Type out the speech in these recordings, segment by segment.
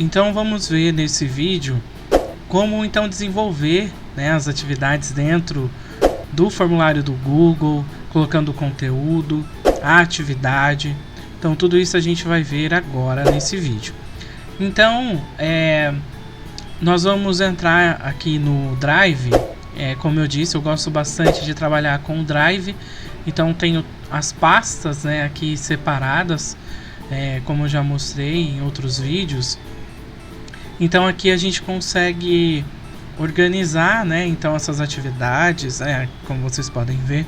Então vamos ver nesse vídeo como então desenvolver, né, as atividades dentro do formulário do Google, colocando o conteúdo, a atividade. Então tudo isso a gente vai ver agora nesse vídeo. Então nós vamos entrar aqui no Drive. Como eu disse, eu gosto bastante de trabalhar com o Drive. Então tenho as pastas, né, aqui separadas, como eu já mostrei em outros vídeos. Então aqui a gente consegue organizar, né, então essas atividades, como vocês podem ver.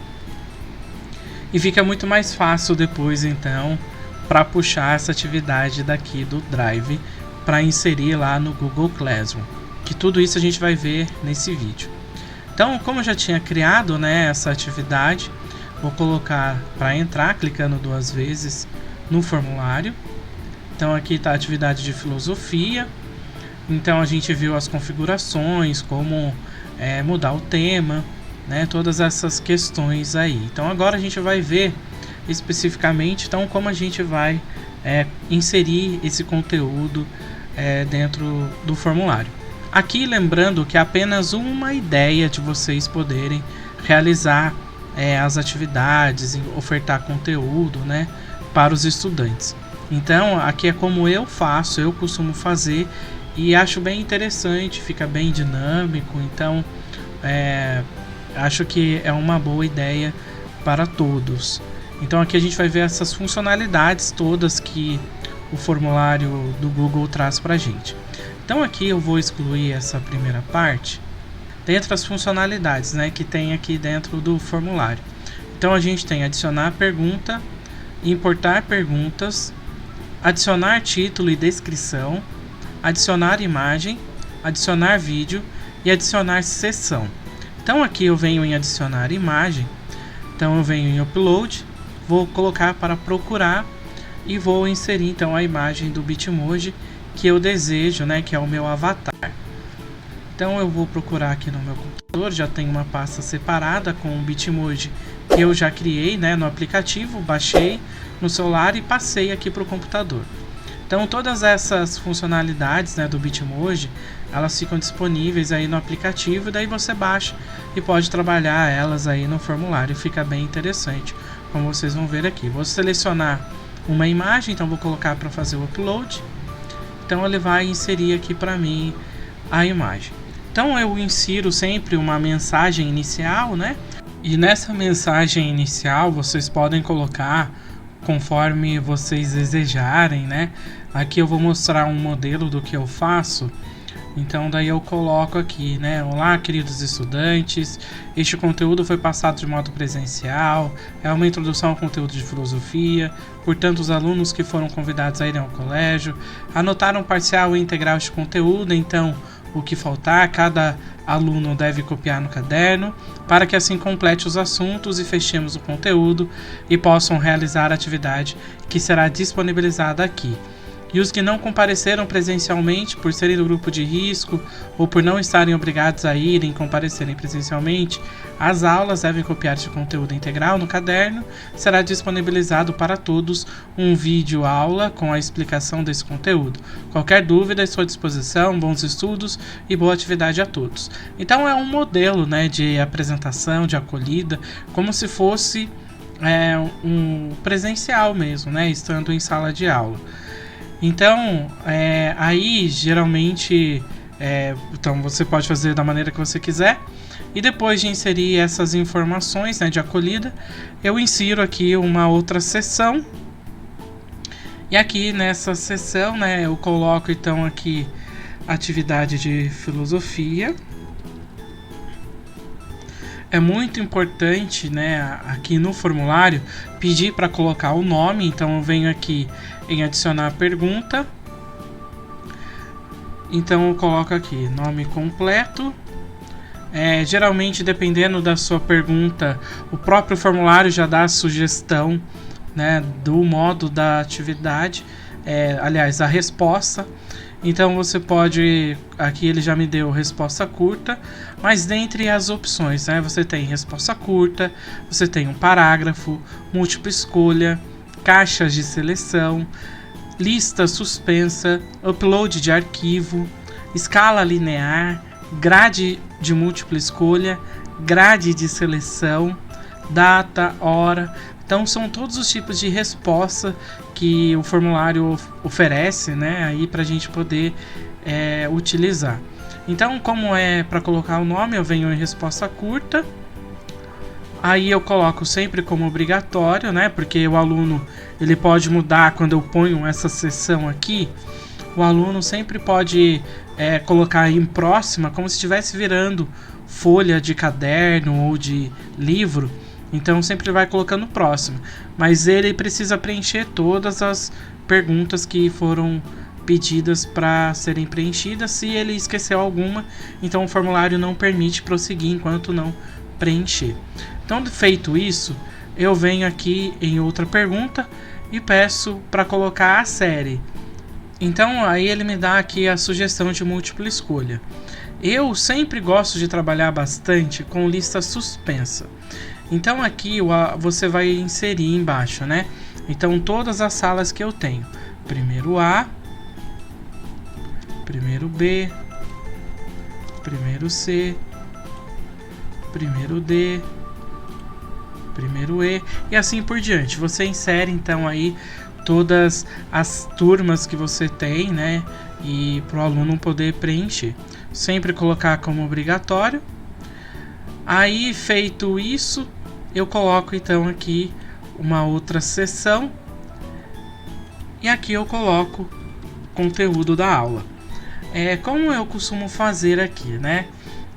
E fica muito mais fácil depois então para puxar essa atividade daqui do Drive para inserir lá no Google Classroom. Que tudo isso a gente vai ver nesse vídeo. Então, como eu já tinha criado, né, essa atividade, vou colocar para entrar clicando 2 vezes no formulário. Então aqui está a atividade de filosofia. Então a gente viu as configurações, como mudar o tema, né, todas essas questões aí. Então agora a gente vai ver especificamente então como a gente vai inserir esse conteúdo dentro do formulário. Aqui lembrando que é apenas uma ideia de vocês poderem realizar as atividades, ofertar conteúdo, né, para os estudantes. Então aqui é como eu faço, eu costumo fazer e acho bem interessante, fica bem dinâmico. Então acho que é uma boa ideia para todos. Então aqui a gente vai ver essas funcionalidades todas que o formulário do Google traz para a gente. Então aqui eu vou excluir essa primeira parte, dentre as funcionalidades, né, que tem aqui dentro do formulário. Então a gente tem adicionar pergunta, importar perguntas, adicionar título e descrição, adicionar imagem, adicionar vídeo e adicionar sessão. Então aqui eu venho em adicionar imagem, então eu venho em upload, vou colocar para procurar e vou inserir então a imagem do Bitmoji que eu desejo, né, que é o meu avatar. Então eu vou procurar aqui no meu computador, já tem uma pasta separada com o Bitmoji que eu já criei, né, no aplicativo, baixei no celular e passei aqui para o computador. Então todas essas funcionalidades, né, do Bitmoji, elas ficam disponíveis aí no aplicativo, e daí você baixa e pode trabalhar elas aí no formulário. Fica bem interessante, como vocês vão ver aqui. Vou selecionar uma imagem, então vou colocar para fazer o upload. Então ele vai inserir aqui para mim a imagem. Então eu insiro sempre uma mensagem inicial, né? E nessa mensagem inicial vocês podem colocar conforme vocês desejarem, né? Aqui eu vou mostrar um modelo do que eu faço. Então daí eu coloco aqui, né? Olá, queridos estudantes, este conteúdo foi passado de modo presencial, é uma introdução ao conteúdo de filosofia, portanto os alunos que foram convidados a irem ao colégio anotaram parcial e integral este conteúdo, então o que faltar, cada aluno deve copiar no caderno, para que assim complete os assuntos e fechemos o conteúdo e possam realizar a atividade que será disponibilizada aqui. E os que não compareceram presencialmente por serem do grupo de risco ou por não estarem obrigados a irem comparecerem presencialmente, as aulas devem copiar este conteúdo integral no caderno. Será disponibilizado para todos um vídeo aula com a explicação desse conteúdo. Qualquer dúvida, estou à disposição. Bons estudos e boa atividade a todos. Então é um modelo, né, de apresentação, de acolhida, como se fosse um presencial mesmo, né, estando em sala de aula. Então, aí geralmente, então você pode fazer da maneira que você quiser. E depois de inserir essas informações, né, de acolhida, eu insiro aqui uma outra seção. E aqui nessa seção, né, eu coloco então aqui atividade de filosofia. É muito importante, né, aqui no formulário pedir para colocar o nome. Então eu venho aqui em adicionar pergunta, então eu coloco aqui nome completo. Geralmente, dependendo da sua pergunta, o próprio formulário já dá a sugestão, né, do modo da atividade, aliás, a resposta. Então você pode, aqui ele já me deu resposta curta, mas dentre as opções, né, você tem resposta curta, você tem um parágrafo, múltipla escolha, caixas de seleção, lista suspensa, upload de arquivo, escala linear, grade de múltipla escolha, grade de seleção, data, hora. Então são todos os tipos de resposta que o formulário oferece, né, aí para a gente poder utilizar. Então, como é para colocar o nome, eu venho em resposta curta. Aí eu coloco sempre como obrigatório, né? Porque o aluno ele pode mudar quando eu ponho essa seção aqui. O aluno sempre pode colocar em próxima, como se estivesse virando folha de caderno ou de livro. Então sempre vai colocando próximo. Mas ele precisa preencher todas as perguntas que foram pedidas para serem preenchidas. Se ele esqueceu alguma, então o formulário não permite prosseguir enquanto não preencher. Então, feito isso, eu venho aqui em outra pergunta e peço para colocar a série. Então aí ele me dá aqui a sugestão de múltipla escolha. Eu sempre gosto de trabalhar bastante com lista suspensa. Então aqui você vai inserir embaixo, né? Então todas as salas que eu tenho: primeiro A, primeiro B, primeiro C, primeiro D, primeiro E e assim por diante. Você insere então aí todas as turmas que você tem, né? E para o aluno poder preencher. Sempre colocar como obrigatório. Aí feito isso, eu coloco então aqui uma outra seção. E aqui eu coloco conteúdo da aula. Como eu costumo fazer aqui, né?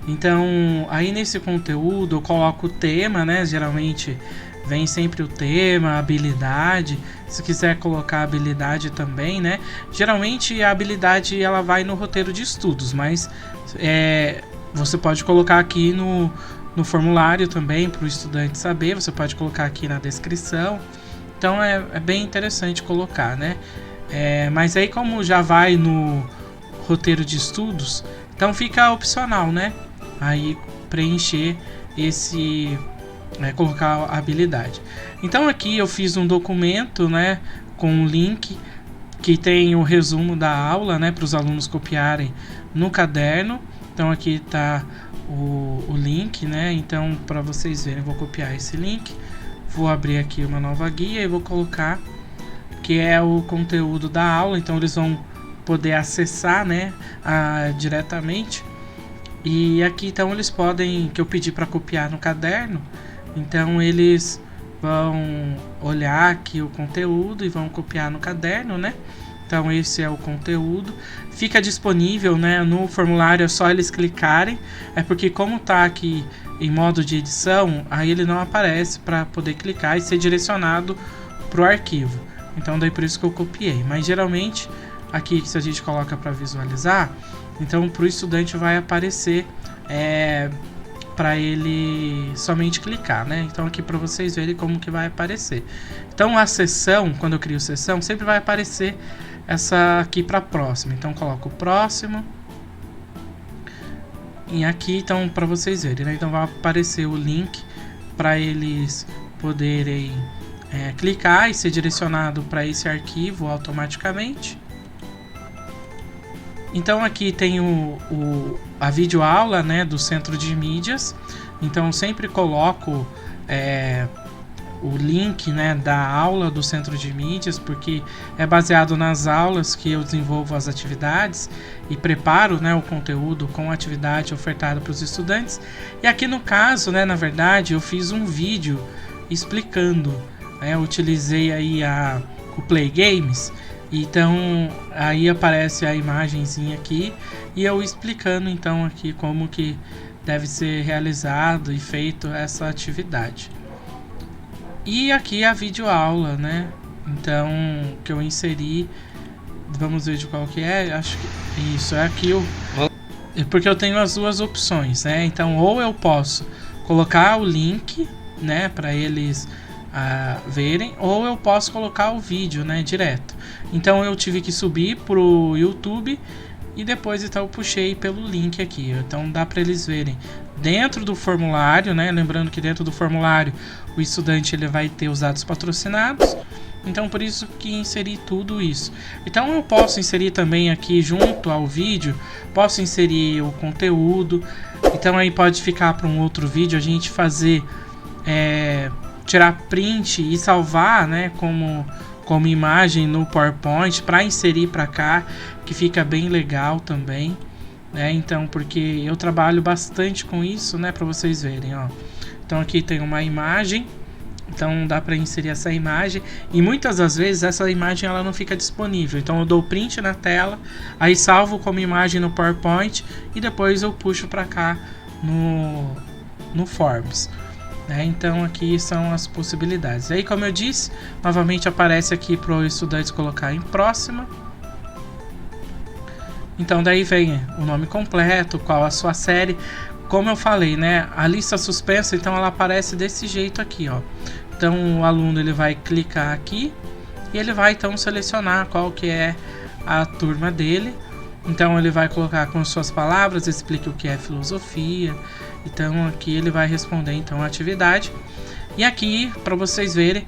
Então, aí nesse conteúdo eu coloco o tema, né? Geralmente vem sempre o tema, habilidade. Se quiser colocar habilidade também, né? Geralmente a habilidade ela vai no roteiro de estudos, mas você pode colocar aqui no formulário também para o estudante saber. Você pode colocar aqui na descrição. Então é bem interessante colocar, né? Mas aí como já vai no roteiro de estudos, então fica opcional, né? Aí preencher colocar a habilidade. Então aqui eu fiz um documento, né, com um link que tem o resumo da aula, né, para os alunos copiarem no caderno. Então aqui está o link, né? Então para vocês verem, eu vou copiar esse link, vou abrir aqui uma nova guia e vou colocar que é o conteúdo da aula. Então eles vão poder acessar, né, diretamente. E aqui então eles podem, que eu pedi para copiar no caderno, então eles vão olhar aqui o conteúdo e vão copiar no caderno, né? Então esse é o conteúdo, fica disponível, né, no formulário, é só eles clicarem. Porque como tá aqui em modo de edição, aí ele não aparece para poder clicar e ser direcionado para o arquivo. Então daí por isso que eu copiei. Mas geralmente aqui, se a gente coloca para visualizar, então para o estudante vai aparecer para ele somente clicar, né? Então aqui para vocês verem como que vai aparecer. Então a seção, quando eu crio seção, sempre vai aparecer essa aqui para próxima. Então coloco o próximo. E aqui então para vocês verem, né? Então vai aparecer o link para eles poderem clicar e ser direcionado para esse arquivo automaticamente. Então aqui tem a videoaula, né, do Centro de Mídias. Então eu sempre coloco o link, né, da aula do Centro de Mídias, porque é baseado nas aulas que eu desenvolvo as atividades e preparo, né, o conteúdo com a atividade ofertada para os estudantes. E aqui no caso, né, na verdade, eu fiz um vídeo explicando, eu utilizei aí o Play Games. Então aí aparece a imagenzinha aqui e eu explicando então aqui como que deve ser realizado e feito essa atividade. E aqui a videoaula, né? Então que eu inseri, vamos ver de qual que é, acho que isso é aqui porque eu tenho as duas opções, né? Então ou eu posso colocar o link, né, para eles verem, ou eu posso colocar o vídeo, né, direto. Então eu tive que subir pro YouTube e depois então eu puxei pelo link aqui. Então dá para eles verem dentro do formulário, né? Lembrando que dentro do formulário o estudante ele vai ter os dados patrocinados Então por isso que inseri tudo isso. Então eu posso inserir também aqui junto ao vídeo, posso inserir o conteúdo. Então aí pode ficar para um outro vídeo a gente fazer, tirar print e salvar, né, como imagem no PowerPoint para inserir para cá, que fica bem legal também, né? Então porque eu trabalho bastante com isso, né, para vocês verem, ó. Então aqui tem uma imagem, então dá para inserir essa imagem e muitas das vezes essa imagem ela não fica disponível. Então eu dou print na tela, aí salvo como imagem no PowerPoint e depois eu puxo para cá no Forms, né? Então aqui são as possibilidades. Aí, como eu disse, novamente aparece aqui para o estudante colocar em próxima. Então daí vem o nome completo, qual a sua série. Como eu falei, né, a lista suspensa, então ela aparece desse jeito aqui, ó. Então o aluno ele vai clicar aqui e ele vai então selecionar qual que é a turma dele. Então ele vai colocar com suas palavras, explique o que é filosofia. Então aqui ele vai responder então a atividade. E aqui, para vocês verem,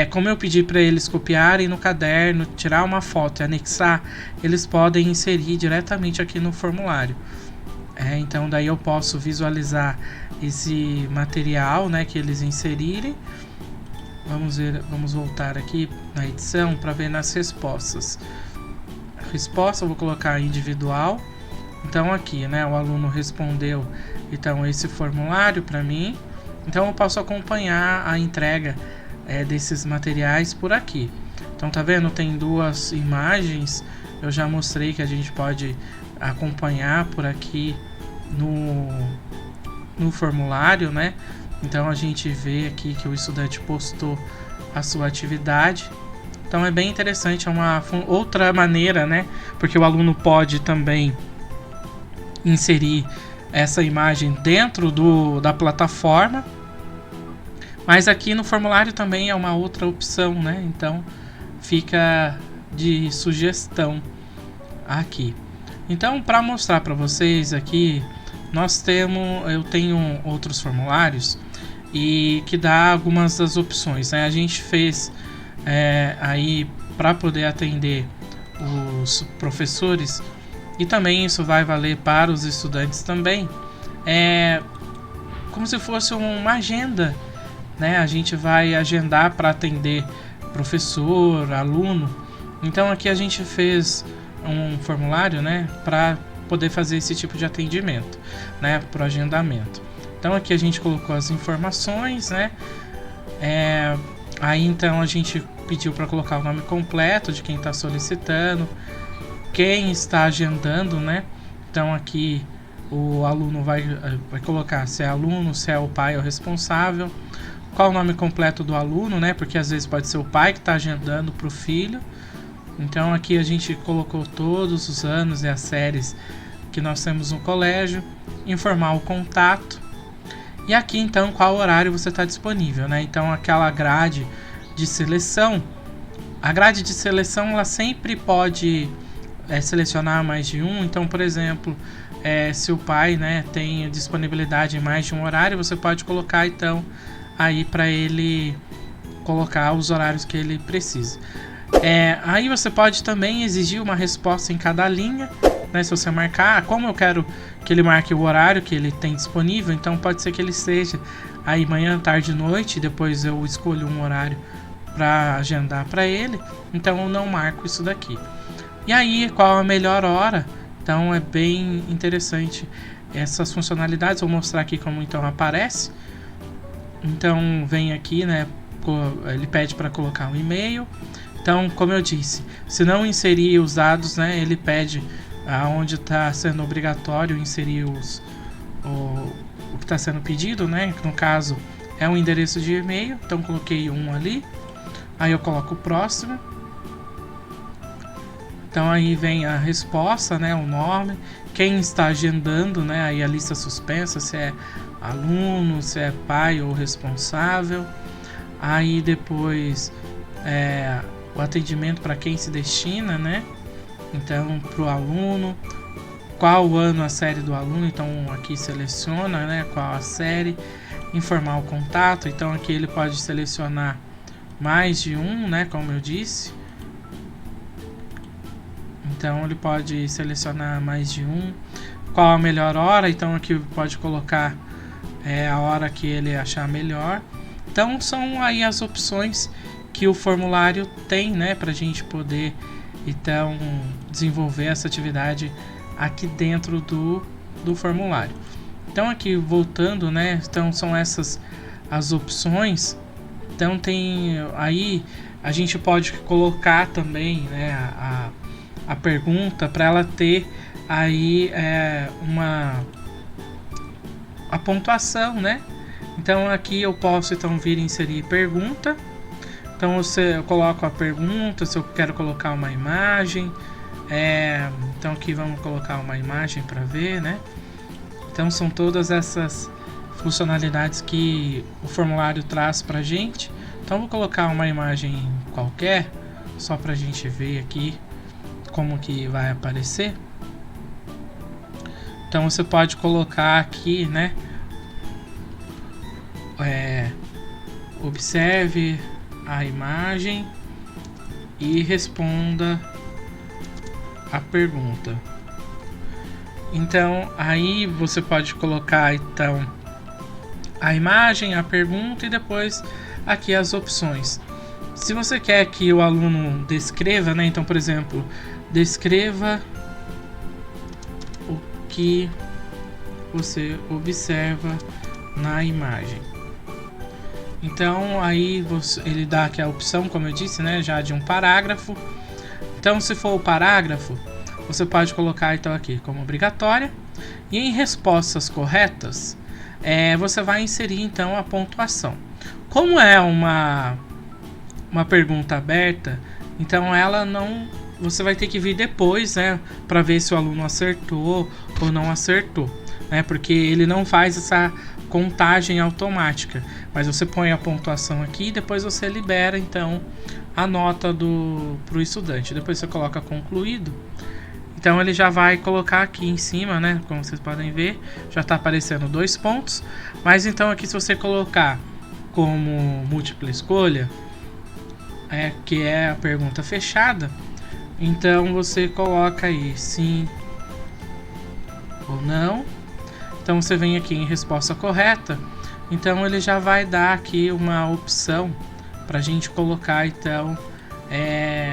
como eu pedi para eles copiarem no caderno, tirar uma foto e anexar, eles podem inserir diretamente aqui no formulário. Então daí eu posso visualizar esse material, né, que eles inserirem. Vamos ver, vamos voltar aqui na edição para ver nas respostas. A resposta eu vou colocar individual. Então aqui, né, o aluno respondeu então esse formulário para mim. Então eu posso acompanhar a entrega desses materiais por aqui. Então tá vendo? Tem duas imagens. Eu já mostrei que a gente pode acompanhar por aqui no formulário, né? Então a gente vê aqui que o estudante postou a sua atividade. Então é bem interessante, é uma outra maneira, né? Porque o aluno pode também inserir essa imagem dentro da plataforma, mas aqui no formulário também é uma outra opção, né? Então fica de sugestão aqui. Então, para mostrar para vocês aqui, eu tenho outros formulários e que dá algumas das opções, né? A gente fez aí para poder atender os professores, e também isso vai valer para os estudantes também, como se fosse uma agenda, né? A gente vai agendar para atender professor, aluno. Então aqui a gente fez um formulário, né, para poder fazer esse tipo de atendimento, né, para o agendamento. Então aqui a gente colocou as informações, né, aí então a gente pediu para colocar o nome completo de quem está solicitando, quem está agendando, né. Então aqui o aluno vai colocar se é aluno, se é o pai ou responsável, qual o nome completo do aluno, né, porque às vezes pode ser o pai que está agendando para o filho. Então aqui a gente colocou todos os anos e as séries que nós temos no colégio, informar o contato, e aqui então qual horário você está disponível, né? Então aquela grade de seleção, a grade de seleção ela sempre pode selecionar mais de um. Então, por exemplo, se o pai, né, tem disponibilidade em mais de um horário, você pode colocar então aí para ele colocar os horários que ele precisa. Aí você pode também exigir uma resposta em cada linha, né? Se você marcar, como eu quero que ele marque o horário que ele tem disponível, então pode ser que ele seja aí manhã, tarde e noite, depois eu escolho um horário para agendar para ele, então eu não marco isso daqui. E aí, qual a melhor hora? Então é bem interessante essas funcionalidades, vou mostrar aqui como então aparece. Então vem aqui, né, ele pede para colocar um e-mail. Então, como eu disse, se não inserir os dados, né, ele pede aonde está sendo obrigatório inserir o que está sendo pedido, né, que no caso é um endereço de e-mail. Então coloquei um ali, aí eu coloco o próximo. Então aí vem a resposta, né, o nome, quem está agendando, né, aí a lista suspensa, se é aluno, se é pai ou responsável. Aí depois o atendimento para quem se destina, né? Então, para o aluno, qual o ano a série do aluno, então aqui seleciona, né, qual a série, informar o contato, então aqui ele pode selecionar mais de um, né, como eu disse. Então ele pode selecionar mais de um. Qual a melhor hora? Então aqui pode colocar a hora que ele achar melhor. Então são aí as opções que o formulário tem, né, para a gente poder então desenvolver essa atividade aqui dentro do formulário. Então aqui voltando, né, então são essas as opções. Então tem aí a gente pode colocar também, né, a pergunta para ela ter aí a pontuação, né? Então aqui eu posso então vir inserir pergunta. Então eu coloco a pergunta, se eu quero colocar uma imagem. Então aqui vamos colocar uma imagem para ver, né? Então são todas essas funcionalidades que o formulário traz para a gente. Então vou colocar uma imagem qualquer, só para a gente ver aqui como que vai aparecer. Então você pode colocar aqui, né? Observe a imagem e responda a pergunta. Então aí você pode colocar então a imagem, a pergunta e depois aqui as opções. Se você quer que o aluno descreva, né? Então, por exemplo, descreva o que você observa na imagem. Então aí ele dá aqui a opção, como eu disse, né, já de um parágrafo. Então se for o parágrafo, você pode colocar então aqui como obrigatória. E em respostas corretas, você vai inserir então a pontuação. Como é uma pergunta aberta, então ela não, você vai ter que vir depois, né, para ver se o aluno acertou ou não acertou, né, porque ele não faz essa contagem automática, mas você põe a pontuação aqui e depois você libera então a nota pro estudante. Depois você coloca concluído. Então ele já vai colocar aqui em cima, né, como vocês podem ver, já está aparecendo 2 pontos. Mas então aqui se você colocar como múltipla escolha, que é a pergunta fechada, então você coloca aí sim ou não. Então você vem aqui em resposta correta, então ele já vai dar aqui uma opção para a gente colocar então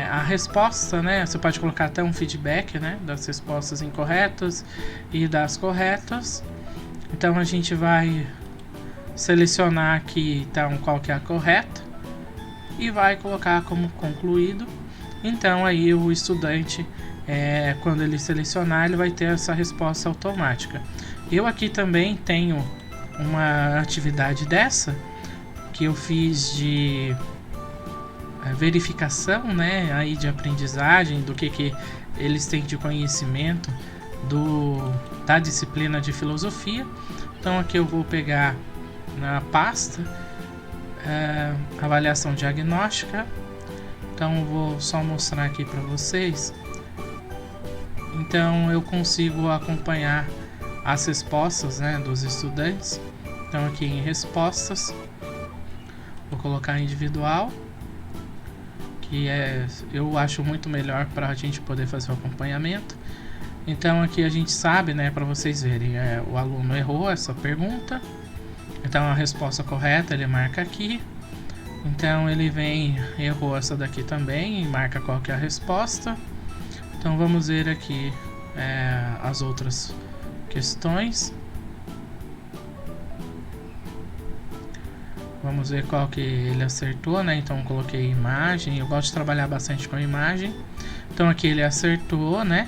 a resposta, né? Você pode colocar até um feedback, né, das respostas incorretas e das corretas. Então a gente vai selecionar aqui então qual que é a correta e vai colocar como concluído. Então aí o estudante, quando ele selecionar, ele vai ter essa resposta automática. Eu aqui também tenho uma atividade dessa que eu fiz de verificação, né, aí de aprendizagem, do que eles têm de conhecimento da disciplina de filosofia. Então aqui eu vou pegar na pasta avaliação diagnóstica. Então eu vou só mostrar aqui para vocês. Então eu consigo acompanhar as respostas, né, dos estudantes. Então aqui em respostas vou colocar individual, que eu acho muito melhor para a gente poder fazer o acompanhamento. Então aqui a gente sabe, né, para vocês verem, o aluno errou essa pergunta, então a resposta correta ele marca aqui. Então ele errou essa daqui também e marca qual que é a resposta. Então vamos ver aqui as outras questões. Vamos ver qual que ele acertou, né? Então coloquei imagem. Eu gosto de trabalhar bastante com imagem. Então aqui ele acertou, né?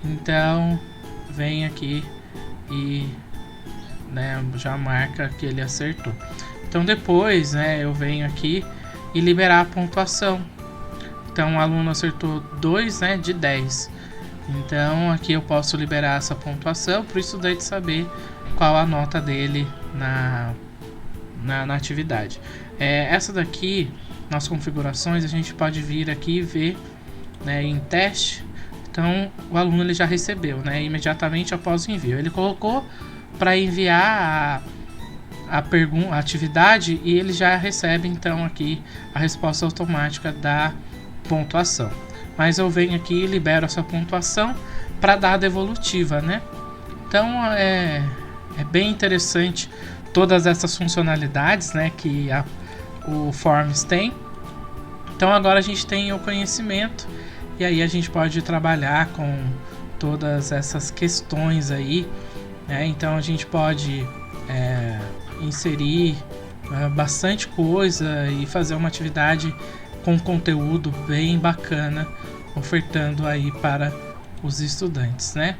Então vem aqui e, né, já marca que ele acertou. Então depois, né, eu venho aqui e liberar a pontuação. Então o aluno acertou 2, né, de 10. Então aqui eu posso liberar essa pontuação para o estudante saber qual a nota dele na atividade. Essa daqui, nas configurações, a gente pode vir aqui e ver, né, em teste. Então o aluno ele já recebeu, né, imediatamente após o envio. Ele colocou para enviar a atividade e ele já recebe então aqui a resposta automática da pontuação. Mas eu venho aqui e libero essa pontuação para dar a devolutiva, né? Então é bem interessante todas essas funcionalidades, né, que o Forms tem. Então agora a gente tem o conhecimento e aí a gente pode trabalhar com todas essas questões aí, né? Então a gente pode inserir bastante coisa e fazer uma atividade com conteúdo bem bacana, ofertando aí para os estudantes, né?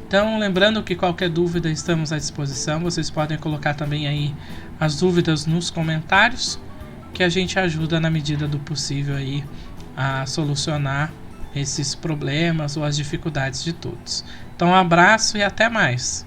Então, lembrando que qualquer dúvida estamos à disposição, vocês podem colocar também aí as dúvidas nos comentários, que a gente ajuda na medida do possível aí a solucionar esses problemas ou as dificuldades de todos. Então, um abraço e até mais!